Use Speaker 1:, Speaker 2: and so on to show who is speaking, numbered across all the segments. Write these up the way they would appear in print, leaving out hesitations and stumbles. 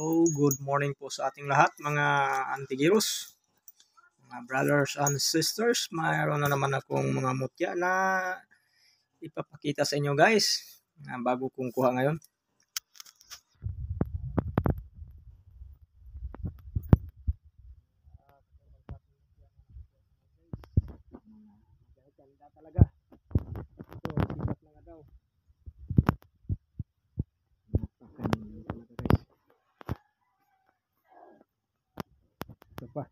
Speaker 1: So, good morning po sa ating lahat mga antigiros, mga brothers and sisters. Mayroon na naman akong mga mutya na ipapakita sa inyo guys, bago kong kuha ngayon. Ganda talaga. Ito, sikat na nga daw. Ito pa.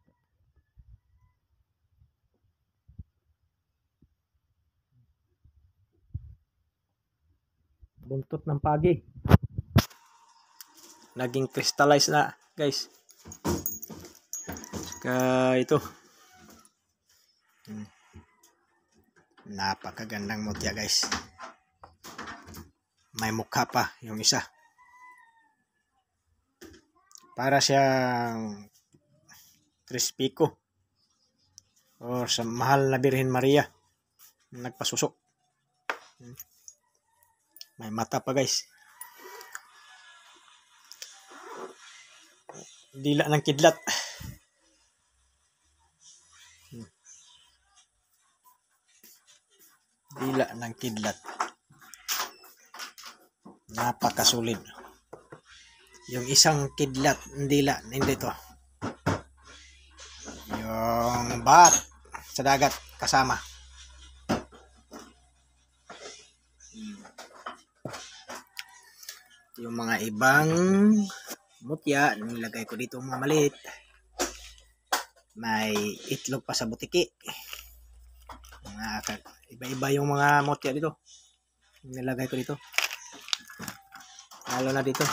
Speaker 1: Buntot ng pagi. Naging crystallized na guys. Saka ito. Napakagandang mutya guys. May mukha pa yung isa. Para siyang Trispico o sa mahal na Birhen Maria nagpasusok. May mata pa guys. Dila ng kidlat. Dila ng kidlat. Napakasulid. Yung isang kidlat, dila, hindi to. Yung bat sa dagat kasama. Yung mga ibang mutya, nilagay ko dito mga maliit. May itlog pa sa butiki. Iba-iba yung mga mutya dito. Nilagay ko dito. Lalo na dito.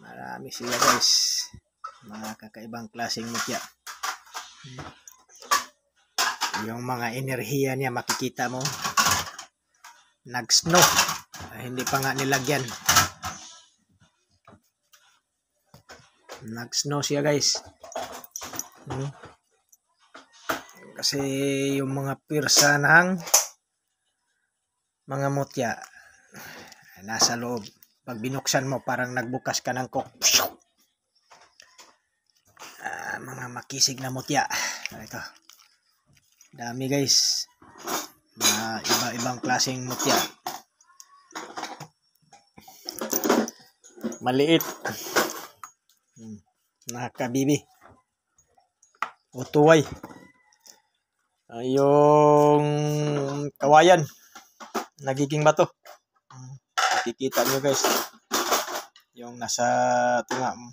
Speaker 1: Marami sila guys. Mga kakaibang klaseng mutya. Yung mga enerhiya niya makikita mo. Nag-snow. Hindi pa nga nilagyan. Nag-snow siya guys. Kasi yung mga pirsa ng mga mutya nasa loob. Pag binuksan mo parang nagbukas ka ng coke. Mga makisig na mutya. Ito. Dami guys. Mga iba-ibang klaseng mutya. Maliit. Nakabibi. O tuway. Yung kawayan. Nagiging bato. Nakikita nyo guys. Yung nasa tunga mo.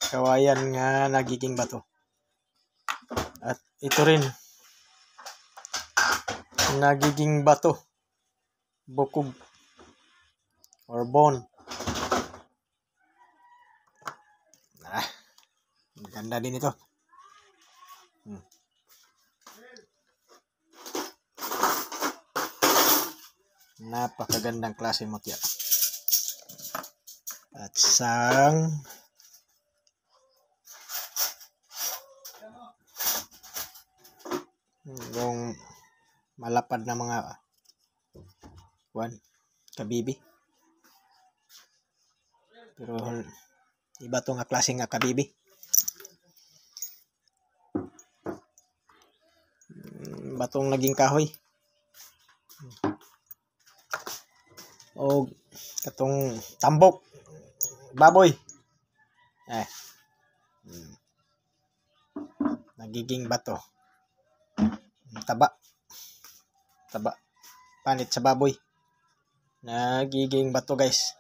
Speaker 1: Kawayan nga nagiging bato. At ito rin. Nagiging bato. Bukog. Or bone. Ganda din ito. Napakagandang klase mutya. At sang yung malapad na mga kabibi. Pero iba to nga klase nga kabibi. Batong naging kahoy. O katong tambok. Baboy. Nagiging bato. Taba. Panit sa baboy. Nagiging bato guys.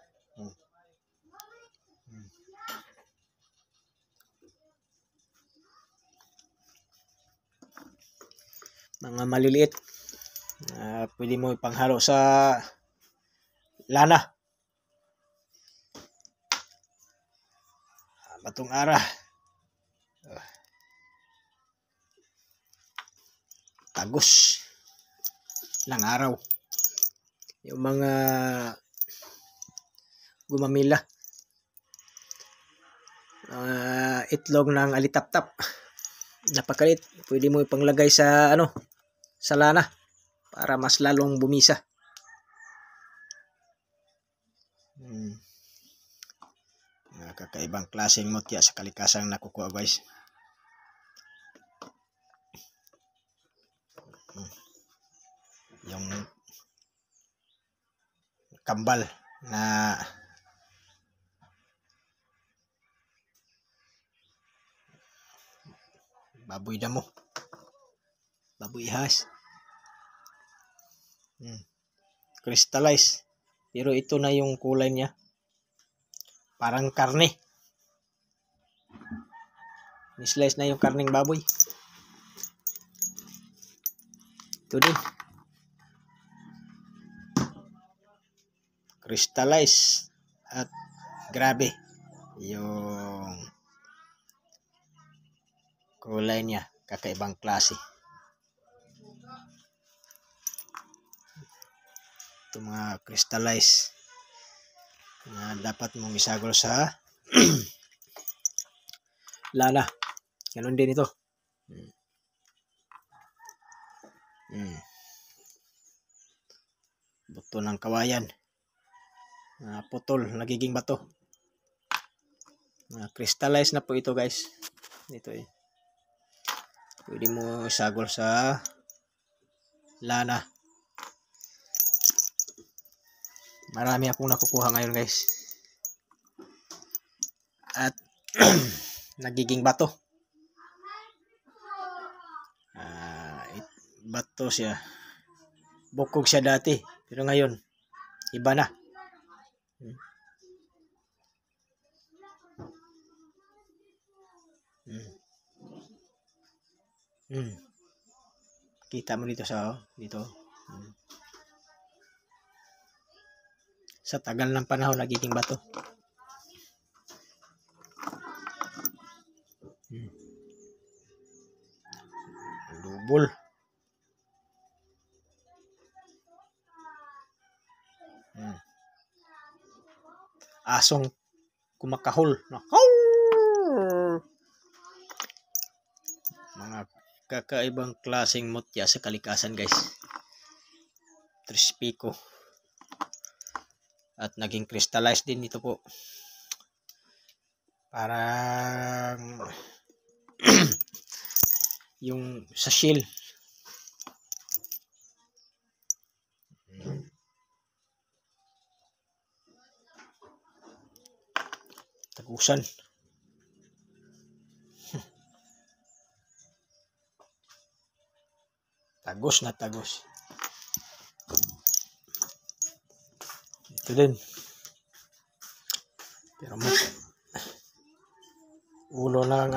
Speaker 1: Mga maliliit. Pwede mo ipanghalo sa lana. Batong ara. Tagos ng araw. Yung mga gumamila. Itlog ng alitaptap. Napakalit. Pwede mo ipanglagay sa sa lana para mas lalong bumisa. Kakaibang klaseng mutya sa kalikasang nakukuha guys. Yung kambal na baboy damo, baboy ihas, crystallize, pero ito na yung kulay niya, parang karne, ni-slice na yung karning baboy. Ito din, crystallize, at grabe yung kulay niya, kakaibang klase. Ito mga crystallize na dapat mong isagol sa lana. Ganun din ito. Buto ng kawayan, putol, nagiging bato. Crystallize na po ito guys. Ito pwede mo isagol sa lana. Marami akong nakukuha ngayon guys. At nagiging bato. Bato siya. Bukog siya dati. Pero ngayon, iba na. Kita mo dito dito. Sa tagal ng panahon, nagiging bato. Lubol. Asong kumakahol. Mga kakaibang klaseng mutya sa kalikasan guys. Trispico. At naging crystallized din ito po. Parang yung sa shell. Tagusan. Tagos na tagos. Ito din. Pero mo ulo ng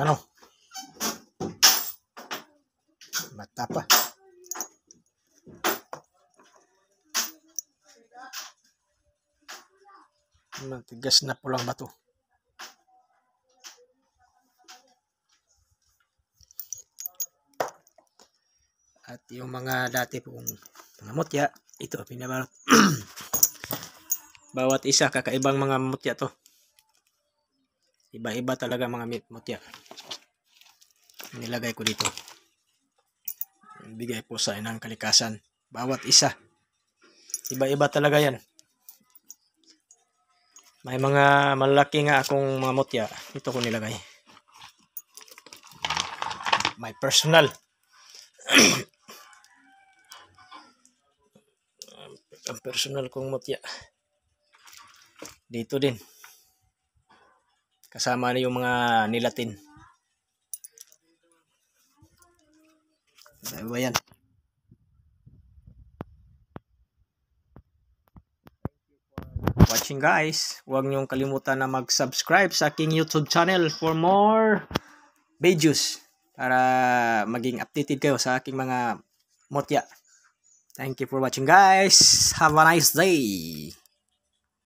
Speaker 1: mata pa. Matigas na pulang bato. At yung mga dati pong mga mutya, ito pinabalot. Bawat isa kakaibang mga mutya to. Iba-iba talaga mga mutya. Nilagay ko dito. Bigay po sa inang kalikasan. Bawat isa. Iba-iba talaga yan. May mga malaki nga akong mga mutya. Ito ko nilagay. My personal. Ang personal kong mutya. Dito din. Kasama na yung mga nilatin. Iba yan. Watching guys. Huwag niyong kalimutan na mag-subscribe sa aking YouTube channel for more videos. Para maging updated kayo sa aking mga mutya. Thank you for watching guys. Have a nice day.